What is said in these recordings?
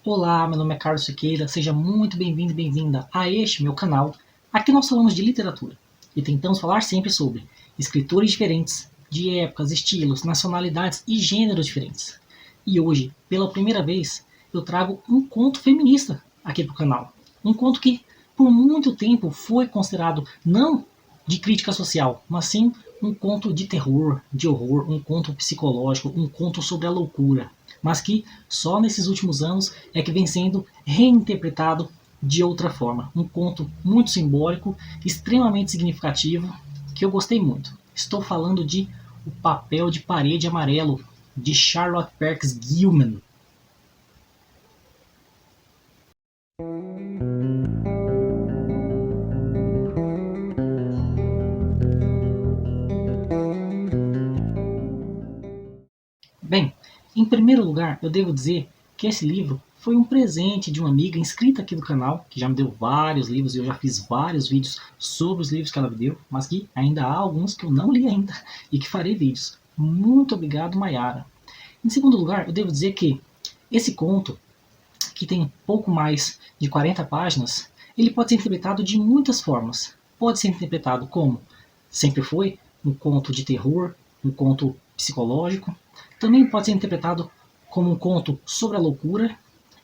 Olá, meu nome é Carlos Siqueira, seja muito bem-vindo e bem-vinda a este meu canal. Aqui nós falamos de literatura e tentamos falar sempre sobre escritores diferentes, de épocas, estilos, nacionalidades e gêneros diferentes. E hoje, pela primeira vez, eu trago um conto feminista aqui para o canal. Um conto que, por muito tempo, foi considerado não de crítica social, mas sim um conto de terror, de horror, um conto psicológico, um conto sobre a loucura, mas que só nesses últimos anos é que vem sendo reinterpretado de outra forma. Um conto muito simbólico, extremamente significativo, que eu gostei muito. Estou falando de O Papel de Parede Amarelo, de Charlotte Perkins Gilman. Bem, em primeiro lugar, eu devo dizer que esse livro foi um presente de uma amiga inscrita aqui do canal, que já me deu vários livros e eu já fiz vários vídeos sobre os livros que ela me deu, mas que ainda há alguns que eu não li ainda e que farei vídeos. Muito obrigado, Mayara. Em segundo lugar, eu devo dizer que esse conto, que tem pouco mais de 40 páginas, ele pode ser interpretado de muitas formas. Pode ser interpretado como sempre foi, um conto de terror, um conto psicológico. Também pode ser interpretado como um conto sobre a loucura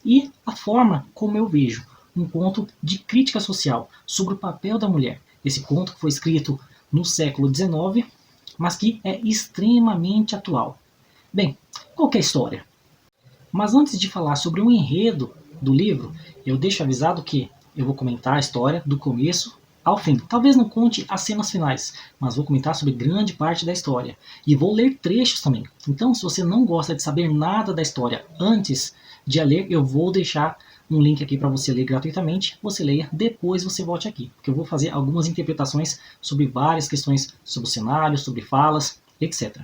e a forma como eu vejo, um conto de crítica social sobre o papel da mulher. Esse conto que foi escrito no século XIX, mas que é extremamente atual. Bem, qual que é a história? Mas antes de falar sobre o enredo do livro, eu deixo avisado que eu vou comentar a história do começo ao fim. Talvez não conte as cenas finais, mas vou comentar sobre grande parte da história. E vou ler trechos também. Então, se você não gosta de saber nada da história antes de a ler, eu vou deixar um link aqui para você ler gratuitamente. Você leia, depois você volte aqui. Porque eu vou fazer algumas interpretações sobre várias questões sobre o cenário, sobre falas, etc.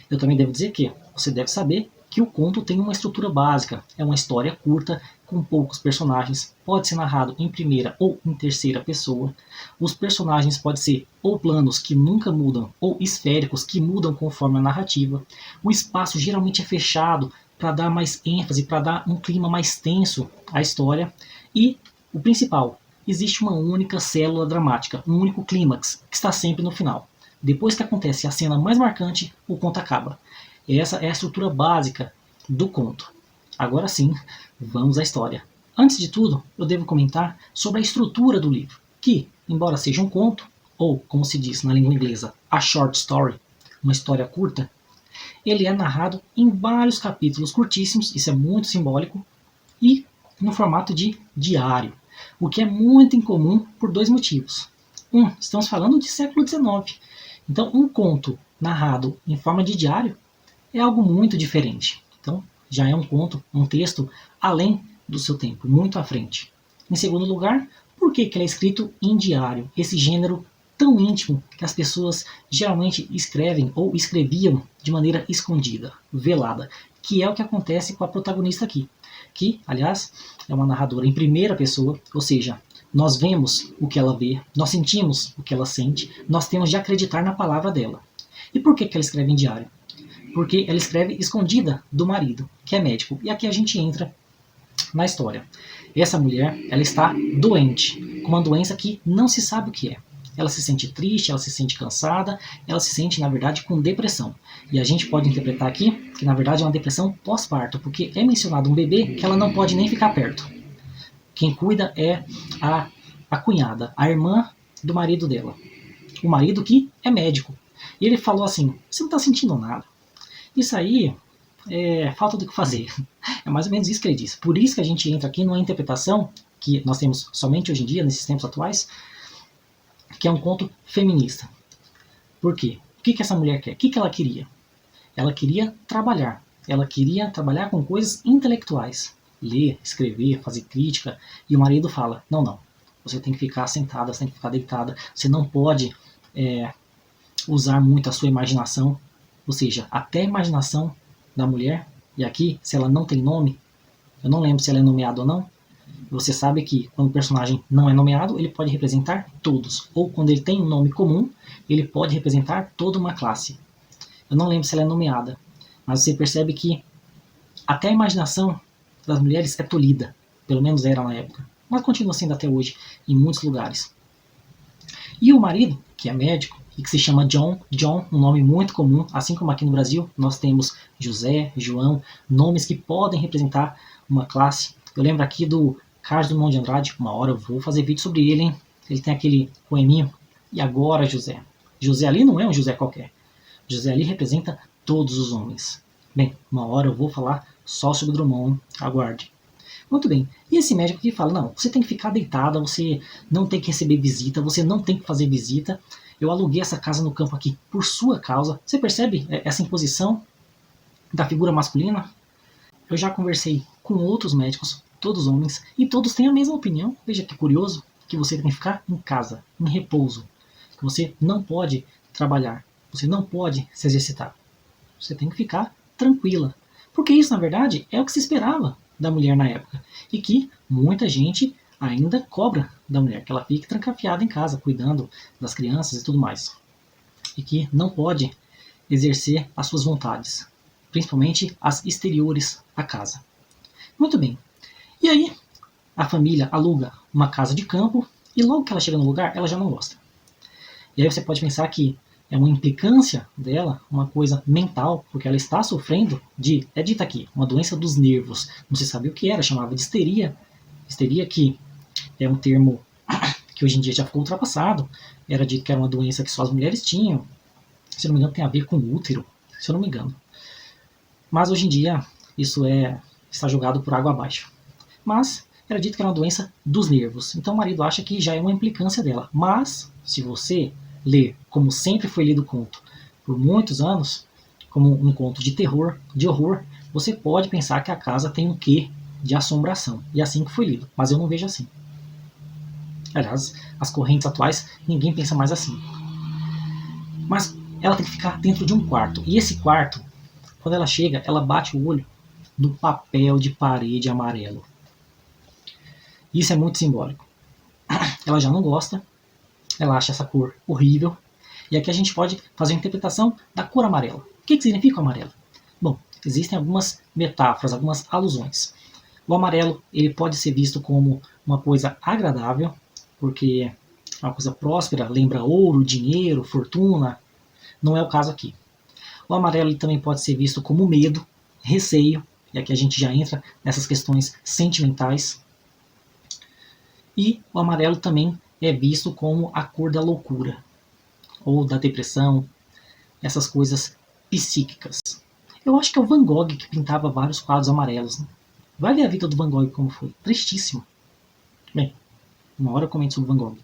Eu também devo dizer que você deve saber que o conto tem uma estrutura básica. É uma história curta, com poucos personagens, pode ser narrado em primeira ou em terceira pessoa. Os personagens podem ser ou planos que nunca mudam, ou esféricos que mudam conforme a narrativa. O espaço geralmente é fechado para dar mais ênfase, para dar um clima mais tenso à história. E o principal, existe uma única célula dramática, um único clímax, que está sempre no final. Depois que acontece a cena mais marcante, o conto acaba. Essa é a estrutura básica do conto. Agora sim, vamos à história. Antes de tudo, eu devo comentar sobre a estrutura do livro, que, embora seja um conto, ou, como se diz na língua inglesa, a short story, uma história curta, ele é narrado em vários capítulos curtíssimos, isso é muito simbólico, e no formato de diário, o que é muito incomum por dois motivos. Estamos falando de século XIX, então um conto narrado em forma de diário é algo muito diferente. Então, já é um conto, um texto além do seu tempo, muito à frente. Em segundo lugar, por que ele é escrito em diário? Esse gênero tão íntimo que as pessoas geralmente escrevem ou escreviam de maneira escondida, velada, que é o que acontece com a protagonista aqui, que, aliás, é uma narradora em primeira pessoa, ou seja, nós vemos o que ela vê, nós sentimos o que ela sente, nós temos de acreditar na palavra dela. E por que ela escreve em diário? Porque ela escreve escondida do marido, que é médico. E aqui a gente entra na história. Essa mulher, ela está doente, com uma doença que não se sabe o que é. Ela se sente triste, ela se sente cansada, ela se sente, na verdade, com depressão. E a gente pode interpretar aqui que, na verdade, é uma depressão pós-parto, porque é mencionado um bebê que ela não pode nem ficar perto. Quem cuida é a cunhada, a irmã do marido dela. O marido que é médico. E ele falou assim, você não está sentindo nada. Isso aí é falta do que fazer. É mais ou menos isso que ele diz. Por isso que a gente entra aqui numa interpretação que nós temos somente hoje em dia, nesses tempos atuais, que é um conto feminista. Por quê? O que essa mulher quer? O que ela queria? Ela queria trabalhar. Ela queria trabalhar com coisas intelectuais. Ler, escrever, fazer crítica. E o marido fala, não, não. Você tem que ficar sentada, você tem que ficar deitada. Você não pode usar muito a sua imaginação. Ou seja, até a imaginação da mulher, e aqui, se ela não tem nome, eu não lembro se ela é nomeada ou não, você sabe que quando o personagem não é nomeado, ele pode representar todos. Ou quando ele tem um nome comum, ele pode representar toda uma classe. Eu não lembro se ela é nomeada, mas você percebe que até a imaginação das mulheres é tolhida. Pelo menos era na época. Mas continua sendo até hoje em muitos lugares. E o marido, que é médico, e que se chama John, um nome muito comum, assim como aqui no Brasil, nós temos José, João, nomes que podem representar uma classe. Eu lembro aqui do Carlos Drummond de Andrade, uma hora eu vou fazer vídeo sobre ele, hein? Ele tem aquele poeminho, e agora José. José ali não é um José qualquer. José ali representa todos os homens. Bem, uma hora eu vou falar só sobre Drummond, aguarde. Muito bem. E esse médico que fala, não, você tem que ficar deitada, você não tem que receber visita, você não tem que fazer visita. Eu aluguei essa casa no campo aqui por sua causa. Você percebe essa imposição da figura masculina? Eu já conversei com outros médicos, todos homens, e todos têm a mesma opinião. Veja que curioso, que você tem que ficar em casa, em repouso. Que você não pode trabalhar, você não pode se exercitar. Você tem que ficar tranquila. Porque isso, na verdade, é o que se esperava da mulher na época. E que muita gente ainda cobra da mulher, que ela fique trancafiada em casa, cuidando das crianças e tudo mais. E que não pode exercer as suas vontades, principalmente as exteriores à casa. Muito bem. E aí, a família aluga uma casa de campo e logo que ela chega no lugar, ela já não gosta. E aí você pode pensar que é uma implicância dela, uma coisa mental, porque ela está sofrendo de, é dita aqui, uma doença dos nervos. Não se sabia o que era, chamava de histeria. Histeria que é um termo que hoje em dia já ficou ultrapassado. Era dito que era uma doença que só as mulheres tinham. Se não me engano, tem a ver com o útero, se eu não me engano. Mas hoje em dia isso está jogado por água abaixo. Mas era dito que era uma doença dos nervos. Então o marido acha que já é uma implicância dela. Mas, se você ler, como sempre foi lido o conto por muitos anos, como um conto de terror, de horror, você pode pensar que a casa tem um quê de assombração. E é assim que foi lido. Mas eu não vejo assim. Aliás, as correntes atuais, ninguém pensa mais assim. Mas ela tem que ficar dentro de um quarto. E esse quarto, quando ela chega, ela bate o olho no papel de parede amarelo. Isso é muito simbólico. Ela já não gosta, ela acha essa cor horrível. E aqui a gente pode fazer a interpretação da cor amarela. O que significa o amarelo? Bom, existem algumas metáforas, algumas alusões. O amarelo ele pode ser visto como uma coisa agradável, porque é uma coisa próspera, lembra ouro, dinheiro, fortuna. Não é o caso aqui. O amarelo ele também pode ser visto como medo, receio, e aqui a gente já entra nessas questões sentimentais. E o amarelo também é visto como a cor da loucura, ou da depressão, essas coisas psíquicas. Eu acho que é o Van Gogh que pintava vários quadros amarelos. Né? Vai ver a vida do Van Gogh como foi. Tristíssimo. Bem, uma hora eu comento sobre o Van Gogh.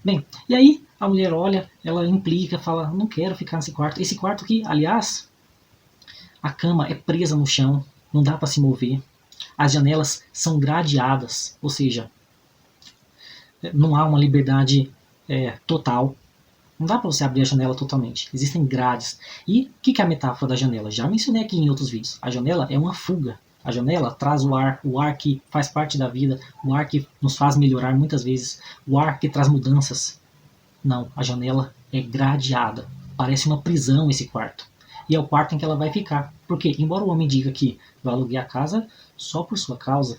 Bem, e aí a mulher olha, ela implica, fala, não quero ficar nesse quarto. Esse quarto aqui, aliás, a cama é presa no chão, não dá para se mover. As janelas são gradeadas, ou seja, não há uma liberdade total. Não dá para você abrir a janela totalmente. Existem grades. E o que é a metáfora da janela? Já mencionei aqui em outros vídeos. A janela é uma fuga. A janela traz o ar que faz parte da vida, o ar que nos faz melhorar muitas vezes, o ar que traz mudanças. Não, a janela é gradeada. Parece uma prisão esse quarto. E é o quarto em que ela vai ficar. Porque, embora o homem diga que vai alugar a casa só por sua causa,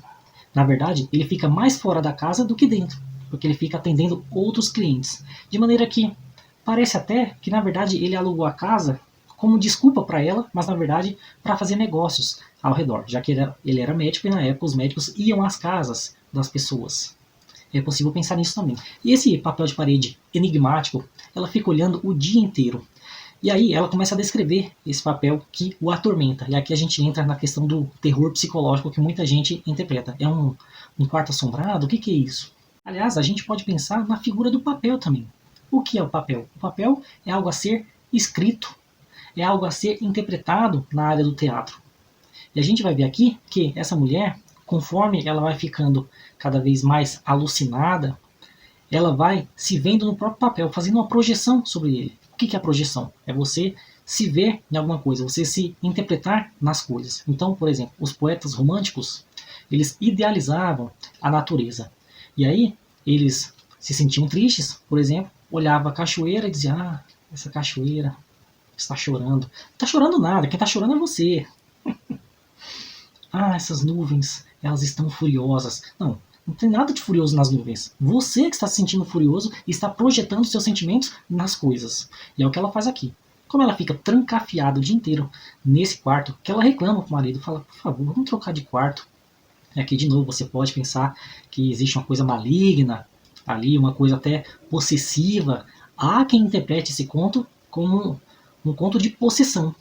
na verdade, ele fica mais fora da casa do que dentro. Porque ele fica atendendo outros clientes. De maneira que parece até que, na verdade, ele alugou a casa como desculpa para ela, mas, na verdade, para fazer negócios ao redor. Já que ele era médico e, na época, os médicos iam às casas das pessoas. É possível pensar nisso também. E esse papel de parede enigmático, ela fica olhando o dia inteiro. E aí ela começa a descrever esse papel que o atormenta. E aqui a gente entra na questão do terror psicológico que muita gente interpreta. É um quarto assombrado? O que é isso? Aliás, a gente pode pensar na figura do papel também. O que é o papel? O papel é algo a ser escrito, é algo a ser interpretado na área do teatro. E a gente vai ver aqui que essa mulher, conforme ela vai ficando cada vez mais alucinada, ela vai se vendo no próprio papel, fazendo uma projeção sobre ele. O que é a projeção? É você se ver em alguma coisa, você se interpretar nas coisas. Então, por exemplo, os poetas românticos, eles idealizavam a natureza. E aí, eles se sentiam tristes, por exemplo, olhava a cachoeira e dizia, essa cachoeira está chorando. Não está chorando nada, quem está chorando é você. Ah, essas nuvens, elas estão furiosas. Não tem nada de furioso nas nuvens. Você que está se sentindo furioso e está projetando seus sentimentos nas coisas. E é o que ela faz aqui. Como ela fica trancafiada o dia inteiro nesse quarto, que ela reclama com o marido, fala, por favor, vamos trocar de quarto. E aqui de novo você pode pensar que existe uma coisa maligna ali, uma coisa até possessiva. Há quem interprete esse conto como um conto de possessão.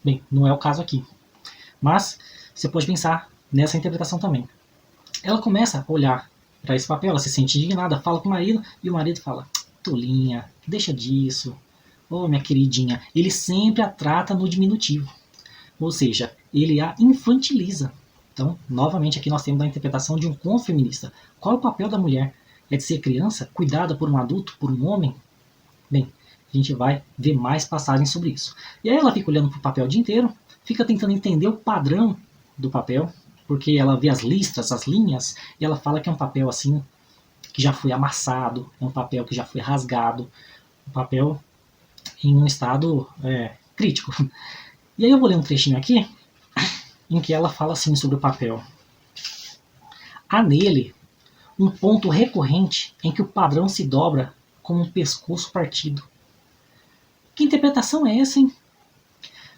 Bem, não é o caso aqui. Mas você pode pensar nessa interpretação também. Ela começa a olhar para esse papel, ela se sente indignada, fala com o marido, e o marido fala, tolinha, deixa disso, oh minha queridinha. Ele sempre a trata no diminutivo, ou seja, ele a infantiliza. Então, novamente aqui nós temos a interpretação de um conto feminista. Qual é o papel da mulher? É de ser criança, cuidada por um adulto, por um homem? Bem, a gente vai ver mais passagens sobre isso. E aí ela fica olhando para o papel o dia inteiro, fica tentando entender o padrão do papel, porque ela vê as listras, as linhas, e ela fala que é um papel assim, que já foi amassado, é um papel que já foi rasgado, um papel em um estado crítico. E aí eu vou ler um trechinho aqui, em que ela fala assim sobre o papel. Há nele um ponto recorrente em que o padrão se dobra como um pescoço partido. Que interpretação é essa, hein?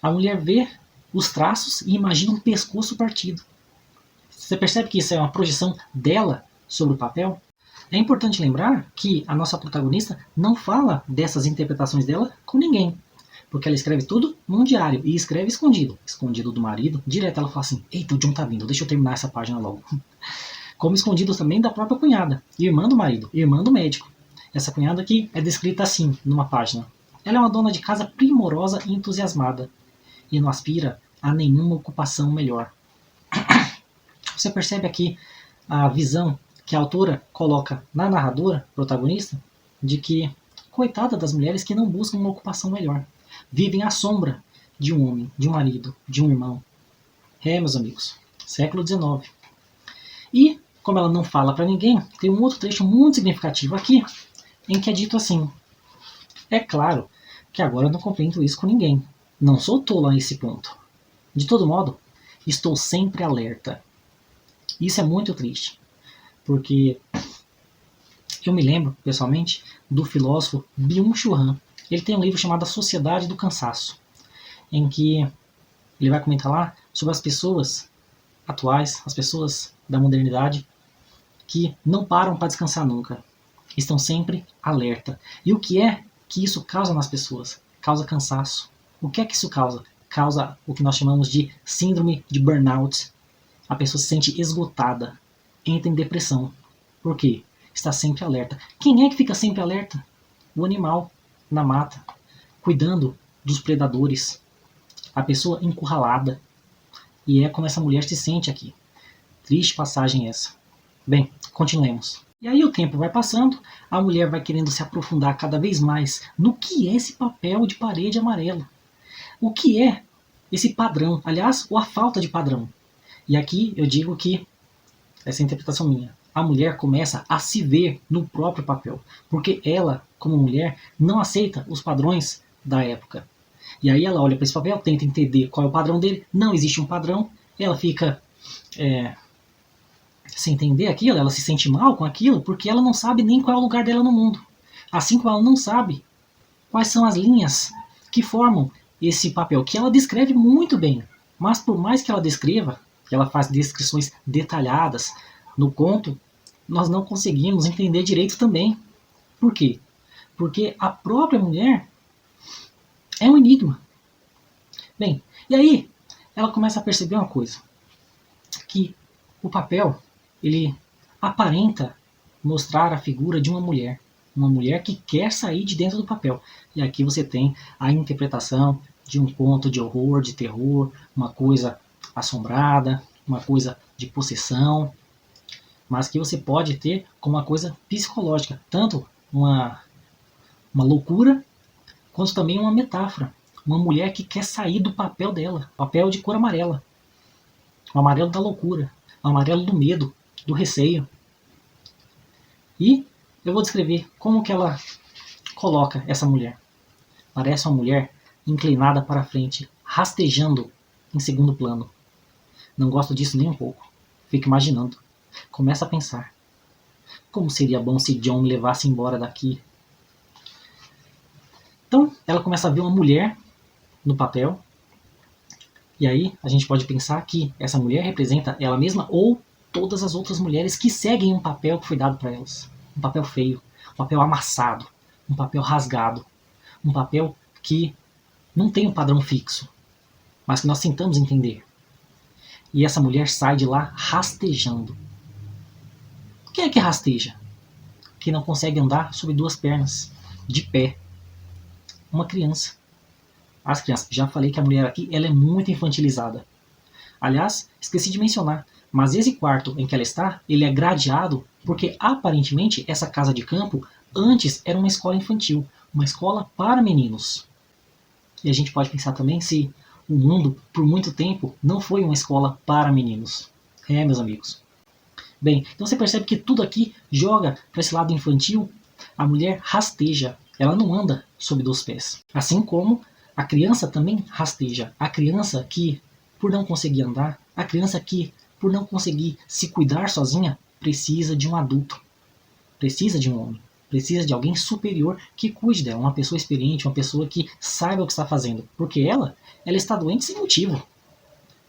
A mulher vê os traços e imagina um pescoço partido. Você percebe que isso é uma projeção dela sobre o papel? É importante lembrar que a nossa protagonista não fala dessas interpretações dela com ninguém. Porque ela escreve tudo num diário e escreve escondido. Escondido do marido. Direto ela fala assim, eita, o John tá vindo, deixa eu terminar essa página logo. Como escondido também da própria cunhada, irmã do marido, irmã do médico. Essa cunhada aqui é descrita assim, numa página. Ela é uma dona de casa primorosa e entusiasmada. E não aspira a nenhuma ocupação melhor. Você percebe aqui a visão que a autora coloca na narradora, protagonista, de que, coitada das mulheres que não buscam uma ocupação melhor. Vivem à sombra de um homem, de um marido, de um irmão. Meus amigos, século XIX. E, como ela não fala para ninguém, tem um outro trecho muito significativo aqui, em que é dito assim, é claro que agora eu não compreendo isso com ninguém. Não sou tola a esse ponto. De todo modo, estou sempre alerta. Isso é muito triste, porque eu me lembro, pessoalmente, do filósofo Byung-Chul Han. Ele tem um livro chamado A Sociedade do Cansaço, em que ele vai comentar lá sobre as pessoas atuais, as pessoas da modernidade, que não param para descansar nunca. Estão sempre alerta. E o que é que isso causa nas pessoas? Causa cansaço. O que é que isso causa? Causa o que nós chamamos de síndrome de burnout. A pessoa se sente esgotada, entra em depressão. Por quê? Está sempre alerta. Quem é que fica sempre alerta? O animal, na mata, cuidando dos predadores. A pessoa encurralada. E é como essa mulher se sente aqui. Triste passagem essa. Bem, continuemos. E aí o tempo vai passando, a mulher vai querendo se aprofundar cada vez mais no que é esse papel de parede amarelo. O que é esse padrão? Aliás, ou a falta de padrão. E aqui eu digo que, essa é a interpretação minha, a mulher começa a se ver no próprio papel. Porque ela, como mulher, não aceita os padrões da época. E aí ela olha para esse papel, tenta entender qual é o padrão dele, não existe um padrão, ela fica sem entender aquilo, ela se sente mal com aquilo, porque ela não sabe nem qual é o lugar dela no mundo. Assim como ela não sabe quais são as linhas que formam esse papel, que ela descreve muito bem. Mas por mais que ela descreva, que ela faz descrições detalhadas no conto, nós não conseguimos entender direito também. Por quê? Porque a própria mulher é um enigma. Bem, e aí ela começa a perceber uma coisa, que o papel, ele aparenta mostrar a figura de uma mulher que quer sair de dentro do papel. E aqui você tem a interpretação de um conto de horror, de terror, uma coisa assombrada, uma coisa de possessão, mas que você pode ter como uma coisa psicológica, tanto uma loucura, quanto também uma metáfora. Uma mulher que quer sair do papel dela, papel de cor amarela. O amarelo da loucura, o amarelo do medo, do receio. E eu vou descrever como que ela coloca essa mulher. Parece uma mulher inclinada para frente, rastejando em segundo plano. Não gosto disso nem um pouco. Fico imaginando. Começa a pensar. Como seria bom se John me levasse embora daqui? Então, ela começa a ver uma mulher no papel. E aí, a gente pode pensar que essa mulher representa ela mesma ou todas as outras mulheres que seguem um papel que foi dado para elas. Um papel feio, um papel amassado, um papel rasgado, um papel que não tem um padrão fixo, mas que nós tentamos entender. E essa mulher sai de lá rastejando. Quem é que rasteja? Que não consegue andar sobre duas pernas, de pé. Uma criança. As crianças. Já falei que a mulher aqui ela é muito infantilizada. Aliás, esqueci de mencionar, mas esse quarto em que ela está, ele é gradeado porque aparentemente essa casa de campo antes era uma escola infantil, uma escola para meninos. E a gente pode pensar também se o mundo, por muito tempo, não foi uma escola para meninos. Meus amigos. Bem, então você percebe que tudo aqui joga para esse lado infantil. A mulher rasteja, ela não anda sob dois pés. Assim como a criança também rasteja. A criança que, por não conseguir andar, a criança que, por não conseguir se cuidar sozinha, precisa de um adulto. Precisa de um homem. Precisa de alguém superior que cuide dela. Uma pessoa experiente, uma pessoa que saiba o que está fazendo. Porque ela está doente sem motivo.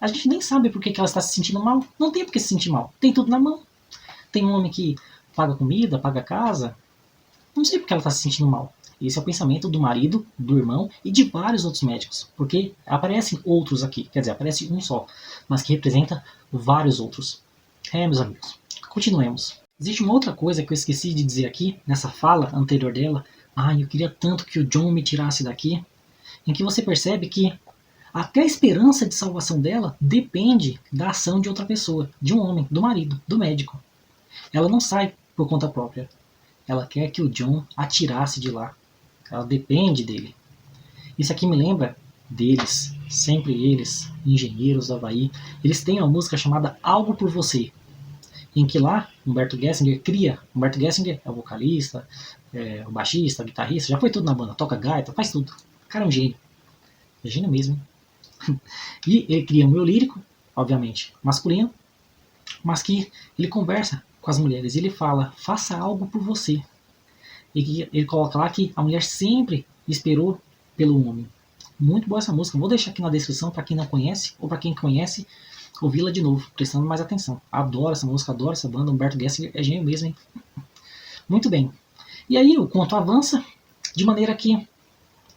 A gente nem sabe por que ela está se sentindo mal. Não tem por que se sentir mal. Tem tudo na mão. Tem um homem que paga comida, paga casa. Não sei por que ela está se sentindo mal. Esse é o pensamento do marido, do irmão e de vários outros médicos. Porque aparecem outros aqui. Quer dizer, aparece um só. Mas que representa vários outros. Meus amigos. Continuemos. Existe uma outra coisa que eu esqueci de dizer aqui, nessa fala anterior dela. Eu queria tanto que o John me tirasse daqui. Em que você percebe que até a esperança de salvação dela depende da ação de outra pessoa, de um homem, do marido, do médico. Ela não sai por conta própria. Ela quer que o John a tirasse de lá. Ela depende dele. Isso aqui me lembra deles, sempre eles, engenheiros do Havaí. Eles têm uma música chamada Algo por Você, em que lá Humberto Gessinger cria. Humberto Gessinger é o vocalista, o baixista, o guitarrista, já foi tudo na banda, toca gaita, faz tudo. O cara é um gênio. É gênio mesmo. E ele cria um eu lírico, obviamente masculino, mas que ele conversa com as mulheres. Ele fala, faça algo por você. E ele coloca lá que a mulher sempre esperou pelo homem. Muito boa essa música. Vou deixar aqui na descrição para quem não conhece, ou para quem conhece, ouvi-la de novo, prestando mais atenção. Adoro essa música, adoro essa banda. Humberto Gessinger é gênio mesmo, hein? Muito bem. E aí o conto avança de maneira que,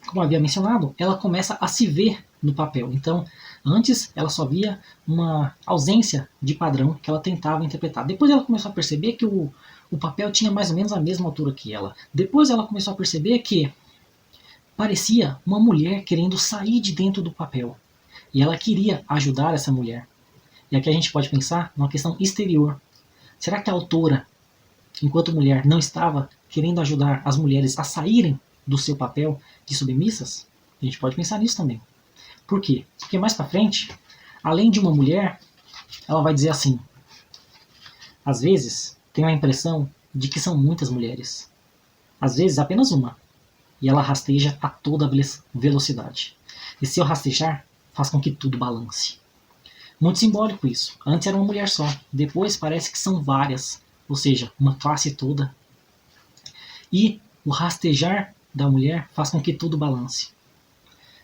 como havia mencionado, ela começa a se ver no papel. Então, antes ela só via uma ausência de padrão que ela tentava interpretar. Depois ela começou a perceber que o papel tinha mais ou menos a mesma altura que ela. Depois ela começou a perceber que parecia uma mulher querendo sair de dentro do papel. E ela queria ajudar essa mulher. E aqui a gente pode pensar numa questão exterior. Será que a autora, enquanto mulher, não estava querendo ajudar as mulheres a saírem do seu papel de submissas? A gente pode pensar nisso também. Por quê? Porque mais para frente, além de uma mulher, ela vai dizer assim: às vezes tenho a impressão de que são muitas mulheres. Às vezes apenas uma. E ela rasteja a toda velocidade. E se eu rastejar, faz com que tudo balance. Muito simbólico isso. Antes era uma mulher só. Depois parece que são várias. Ou seja, uma classe toda. E o rastejar da mulher faz com que tudo balance.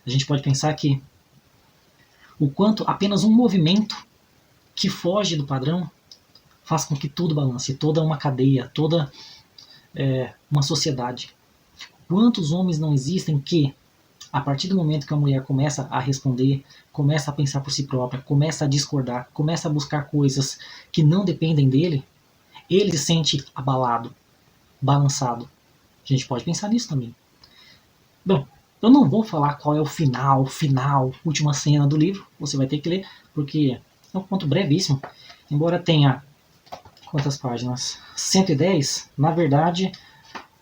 A gente pode pensar que o quanto apenas um movimento que foge do padrão faz com que tudo balance, toda uma cadeia, toda uma sociedade. Quantos homens não existem que, a partir do momento que a mulher começa a responder, começa a pensar por si própria, começa a discordar, começa a buscar coisas que não dependem dele, ele se sente abalado, balançado. A gente pode pensar nisso também. Bom, eu não vou falar qual é o final, última cena do livro. Você vai ter que ler, porque é um conto brevíssimo. Embora tenha, quantas páginas? 110. Na verdade,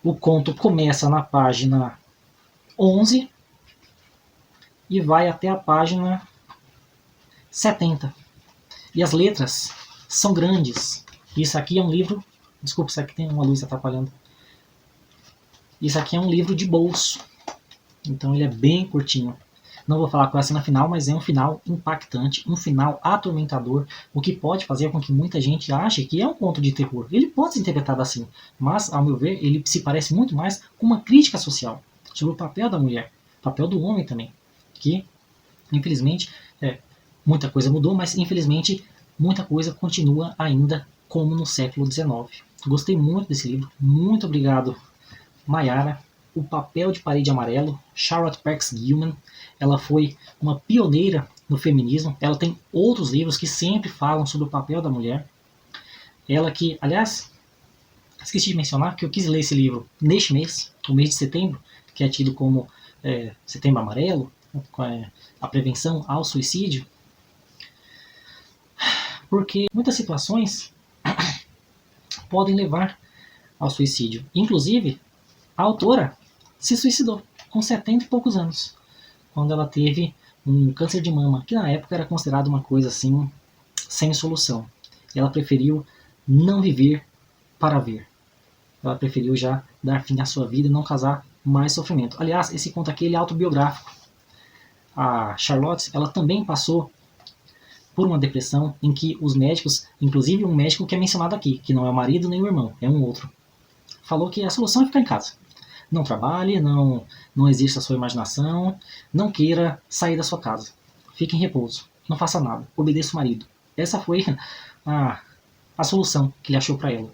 o conto começa na página 11 e vai até a página 70. E as letras são grandes. Isso aqui é um livro... Desculpa, isso aqui tem uma luz atrapalhando. Isso aqui é um livro de bolso. Então ele é bem curtinho. Não vou falar qual é a cena final, mas é um final impactante, um final atormentador, o que pode fazer com que muita gente ache que é um conto de terror. Ele pode ser interpretado assim, mas, ao meu ver, ele se parece muito mais com uma crítica social sobre o papel da mulher, o papel do homem também, que, infelizmente, muita coisa mudou, mas, infelizmente, muita coisa continua ainda como no século XIX. Gostei muito desse livro, muito obrigado, Mayara. O Papel de Parede Amarelo, Charlotte Perkins Gilman. Ela foi uma pioneira no feminismo. Ela tem outros livros que sempre falam sobre o papel da mulher. Ela que, aliás, esqueci de mencionar que eu quis ler esse livro neste mês, o mês de setembro, que é tido como Setembro Amarelo, a prevenção ao suicídio, porque muitas situações podem levar ao suicídio. Inclusive, a autora se suicidou com 70 e poucos anos, quando ela teve um câncer de mama, que na época era considerado uma coisa assim, sem solução. Ela preferiu não viver para ver. Ela preferiu já dar fim à sua vida e não causar mais sofrimento. Aliás, esse conto aqui ele é autobiográfico. A Charlotte, ela também passou por uma depressão em que os médicos, inclusive um médico que é mencionado aqui, que não é o marido nem o irmão, é um outro, falou que a solução é ficar em casa. Não trabalhe, não exerça a sua imaginação, não queira sair da sua casa. Fique em repouso, não faça nada, obedeça o marido. Essa foi a solução que ele achou para ela.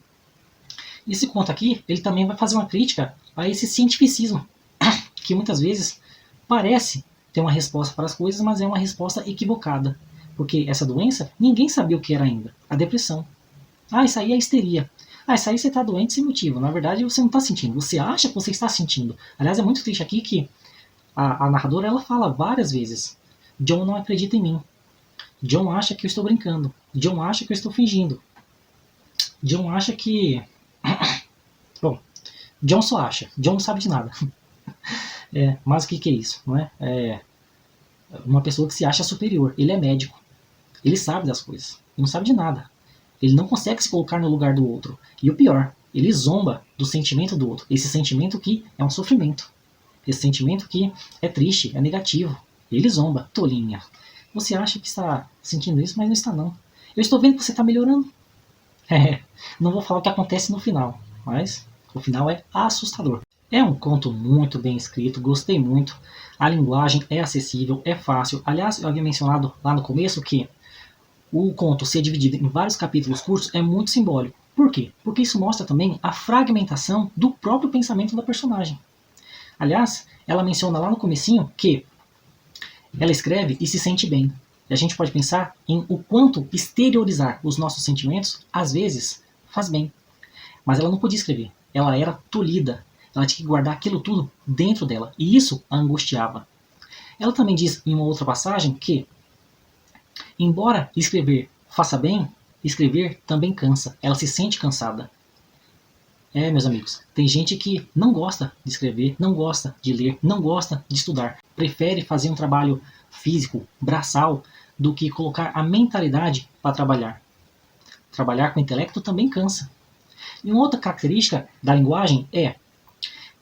Esse conto aqui, ele também vai fazer uma crítica a esse cientificismo, que muitas vezes parece ter uma resposta para as coisas, mas é uma resposta equivocada. Porque essa doença, ninguém sabia o que era ainda. A depressão. Isso aí é histeria. Isso aí você está doente sem motivo. Na verdade, você não está sentindo. Você acha que você está sentindo. Aliás, é muito triste aqui que a narradora ela fala várias vezes: John não acredita em mim. John acha que eu estou brincando. John acha que eu estou fingindo. John acha que... Bom, John só acha. John não sabe de nada. Mas o que é isso? Não é? Uma pessoa que se acha superior. Ele é médico. Ele sabe das coisas. Ele não sabe de nada. Ele não consegue se colocar no lugar do outro. E o pior, ele zomba do sentimento do outro. Esse sentimento que é um sofrimento. Esse sentimento que é triste, é negativo. Ele zomba. Tolinha. Você acha que está sentindo isso, mas não está não. Eu estou vendo que você está melhorando. Não vou falar o que acontece no final, mas o final é assustador. É um conto muito bem escrito, gostei muito. A linguagem é acessível, é fácil. Aliás, eu havia mencionado lá no começo que o conto ser dividido em vários capítulos curtos é muito simbólico. Por quê? Porque isso mostra também a fragmentação do próprio pensamento da personagem. Aliás, ela menciona lá no comecinho que ela escreve e se sente bem. E a gente pode pensar em o quanto exteriorizar os nossos sentimentos, às vezes, faz bem. Mas ela não podia escrever. Ela era tolhida. Ela tinha que guardar aquilo tudo dentro dela. E isso a angustiava. Ela também diz em uma outra passagem que, embora escrever faça bem, escrever também cansa. Ela se sente cansada. Meus amigos, tem gente que não gosta de escrever, não gosta de ler, não gosta de estudar. Prefere fazer um trabalho físico, braçal, do que colocar a mentalidade para trabalhar. Trabalhar com o intelecto também cansa. E uma outra característica da linguagem é: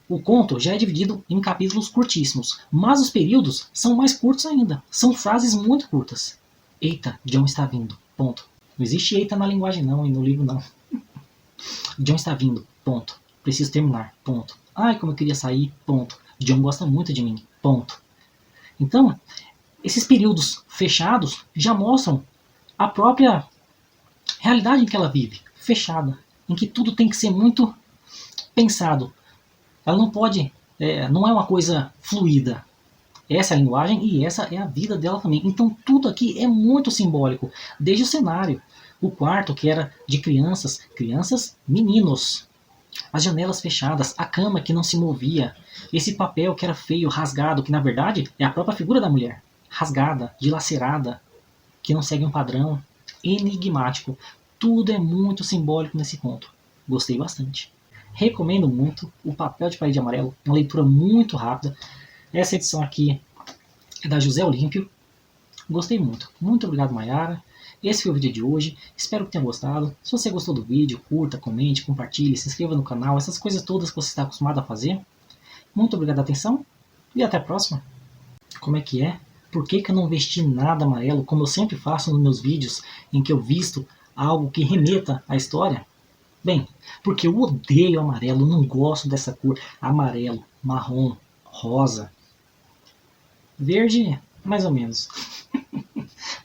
o conto já é dividido em capítulos curtíssimos, mas os períodos são mais curtos ainda. São frases muito curtas. Eita, John está vindo. Ponto. Não existe eita na linguagem não, e no livro não. John está vindo. Ponto. Preciso terminar. Ponto. Ai, como eu queria sair. Ponto. John gosta muito de mim. Ponto. Então, esses períodos fechados já mostram a própria realidade em que ela vive. Fechada. Em que tudo tem que ser muito pensado. Ela não pode... não é uma coisa fluida. Essa é a linguagem e essa é a vida dela também. Então tudo aqui é muito simbólico. Desde o cenário. O quarto que era de crianças. Crianças, meninos. As janelas fechadas, a cama que não se movia, esse papel que era feio, rasgado, que na verdade é a própria figura da mulher, rasgada, dilacerada, que não segue um padrão, enigmático. Tudo é muito simbólico nesse conto. Gostei bastante. Recomendo muito O Papel de Parede Amarelo, uma leitura muito rápida. Essa edição aqui é da José Olímpio. Gostei muito. Muito obrigado, Mayara. Esse foi o vídeo de hoje, espero que tenha gostado. Se você gostou do vídeo, curta, comente, compartilhe, se inscreva no canal, essas coisas todas que você está acostumado a fazer. Muito obrigado pela atenção e até a próxima. Como é que é? Por que eu não vesti nada amarelo, como eu sempre faço nos meus vídeos, em que eu visto algo que remeta à história? Bem, porque eu odeio amarelo, não gosto dessa cor. Amarelo, marrom, rosa, verde, mais ou menos.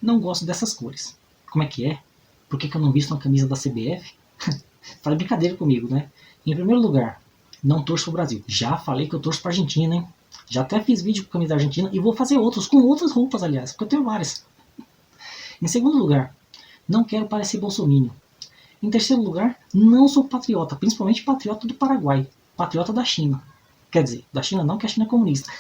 Não gosto dessas cores. Como é que é? Por que eu não visto uma camisa da CBF? Faz brincadeira comigo, né? Em primeiro lugar, não torço pro Brasil. Já falei que eu torço pra Argentina, hein? Já até fiz vídeo com camisa da Argentina e vou fazer outros, com outras roupas, aliás, porque eu tenho várias. Em segundo lugar, não quero parecer bolsominion. Em terceiro lugar, não sou patriota, principalmente patriota do Paraguai, patriota da China. Quer dizer, da China não, que a China é comunista.